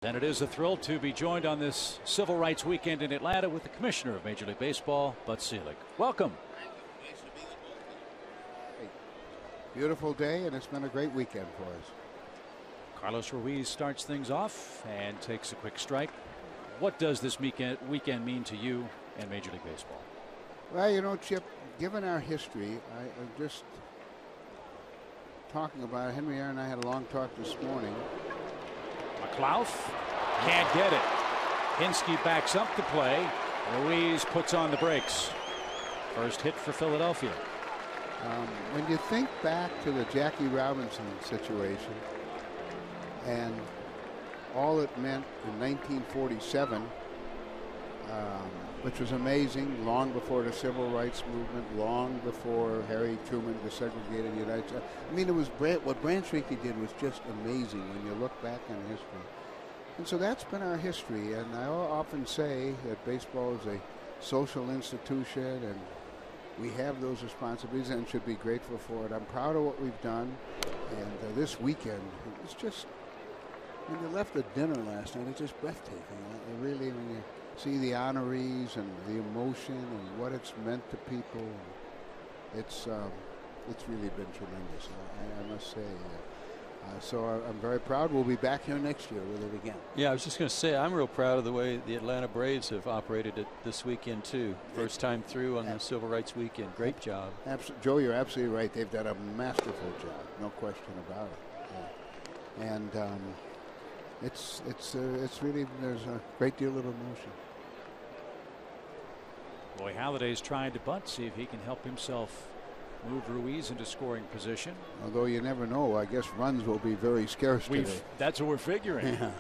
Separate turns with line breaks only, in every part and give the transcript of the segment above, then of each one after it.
And it is a thrill to be joined on this Civil Rights Weekend in Atlanta with the Commissioner of Major League Baseball, Bud Selig. Welcome.
Beautiful day, and it's been a great weekend for us.
Carlos Ruiz starts things off and takes a quick strike. What does this weekend mean to you and Major League Baseball?
Well, you know, Chip, given our history, I'm just talking about it. Henry and I had a long talk this morning.
McLeod can't get it. Hinske backs up the play. Ruiz puts on the brakes. First hit for Philadelphia.
When you think back to the Jackie Robinson situation and all it meant in 1947, which was amazing, long before the Civil Rights Movement, long before Harry Truman desegregated the United States. I mean, it was what Branch Rickey did was just amazing when you look back on history. And so that's been our history. And I often say that baseball is a social institution, and we have those responsibilities and should be grateful for it. I'm proud of what we've done. And this weekend, it's just, when you left the dinner last night, it's just breathtaking. Really, when you see the honorees and the emotion and what it's meant to people, it's really been tremendous. I must say. So I'm very proud. We'll be back here next year with it again.
Yeah, I was just going to say I'm real proud of the way the Atlanta Braves have operated it this weekend too. First time through on the Civil Rights Weekend. Great job.
Joe, you're absolutely right. They've done a masterful job. No question about it. Yeah. And it's really, there's a great deal of emotion.
Roy Halladay's trying to bunt, see if he can help himself move Ruiz into scoring position.
Although you never know, I guess runs will be very scarce today.
That's what we're figuring.
Yeah.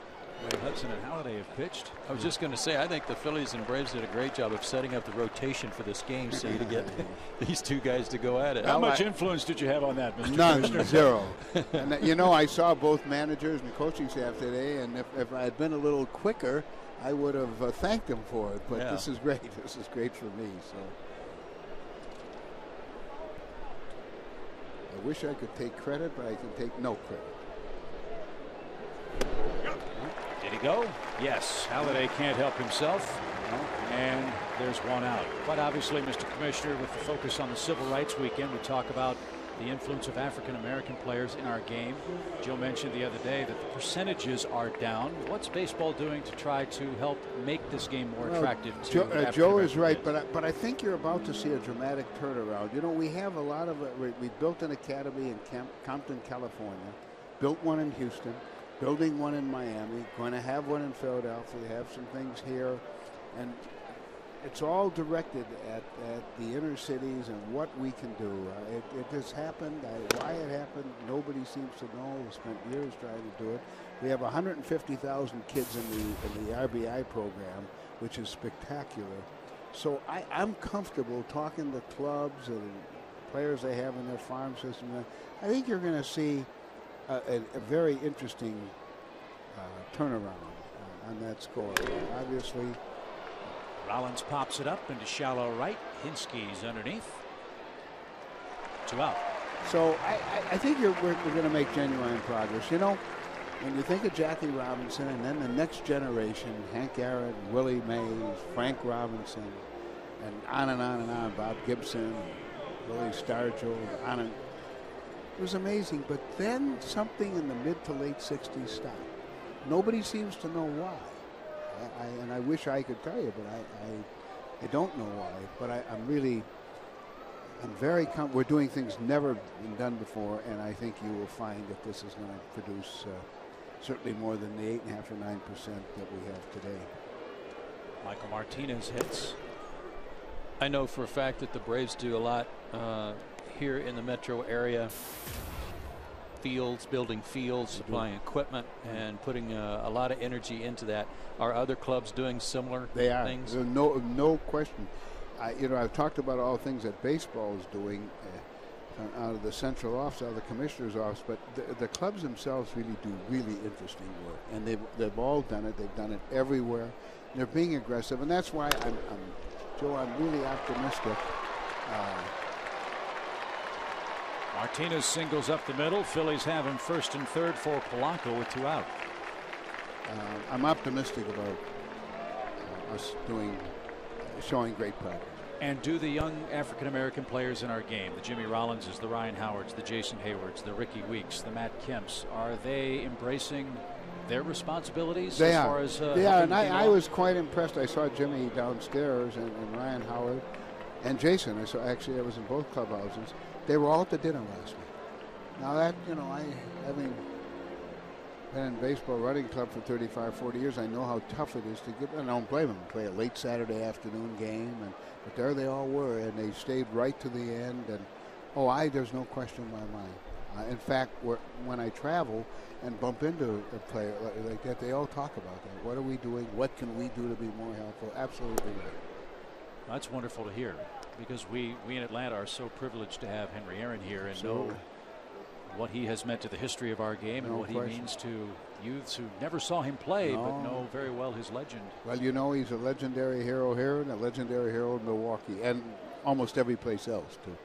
Hudson and Halladay have pitched.
I was just going to say, I think the Phillies and Braves did a great job of setting up the rotation for this game, so to get these two guys to go at it.
How much influence did you have on that, Mr.
None, zero. And you know, I saw both managers and the coaching staff today, and if I had been a little quicker, I would have thanked them for it. But This is great. This is great for me. So I wish I could take credit, but I can take no credit.
Did he go? Yes. Halladay can't help himself. And there's one out. But obviously, Mr. Commissioner, with the focus on the Civil Rights Weekend, we talk about the influence of African-American players in our game. Joe mentioned the other day that the percentages are down. What's baseball doing to try to help make this game more attractive to
Joe is right, but I think you're about to see a dramatic turnaround. You know, we have a lot of we built an academy in Compton, California, built one in Houston, building one in Miami, going to have one in Philadelphia, have some things here, and it's all directed at the inner cities and what we can do. It has happened. Why it happened, nobody seems to know. We spent years trying to do it. We have 150,000 kids in the RBI program, which is spectacular. So I'm comfortable talking to clubs and players they have in their farm system. I think you're going to see a very interesting turnaround on that score. Obviously,
Rollins pops it up into shallow right. Hinske's underneath. 2 out.
So I think we're going to make genuine progress. You know, when you think of Jackie Robinson and then the next generation, Hank Aaron, Willie Mays, Frank Robinson, and on and on and on, Bob Gibson, Willie Stargell, on and it was amazing. But then something in the mid to late 60s stopped. Nobody seems to know why. And I wish I could tell you, but I don't know why. But I'm very we're doing things never been done before, and I think you will find that this is going to produce certainly more than the 8.5 or 9% that we have today.
Michael Martinez hits.
I know for a fact that the Braves do a lot here in the metro area. Building fields, supplying equipment, and putting a lot of energy into that. Are other clubs doing similar things?
There's no question. You know, I've talked about all the things that baseball is doing out of the central office, out of the commissioner's office, but the clubs themselves really do really interesting work, and they've all done it. They've done it everywhere. They're being aggressive, and that's why Joe, I'm really optimistic.
Martinez singles up the middle. Phillies have him first and third for Polanco with 2 out.
I'm optimistic about us showing great progress.
And do the young African-American players in our game, the Jimmy Rollinses, the Ryan Howards, the Jason Haywards, the Ricky Weeks, the Matt Kemps, are they embracing their responsibilities
They
as
are.
far as
and I was quite impressed. I saw Jimmy downstairs and Ryan Howard and Jason. I was in both clubhouses. They were all at the dinner last week. Now that, having been in baseball running club for 35, 40 years, I know how tough it is to get. I don't blame them. Play a late Saturday afternoon game, but there they all were, and they stayed right to the end. And there's no question in my mind. In fact, when I travel and bump into a player like that, they all talk about that. What are we doing? What can we do to be more helpful? Absolutely right.
That's wonderful to hear, because we in Atlanta are so privileged to have Henry Aaron here and know what he has meant to the history of our game and what he means to youths who never saw him play but know very well his legend.
Well, he's a legendary hero here and a legendary hero in Milwaukee and almost every place else, too.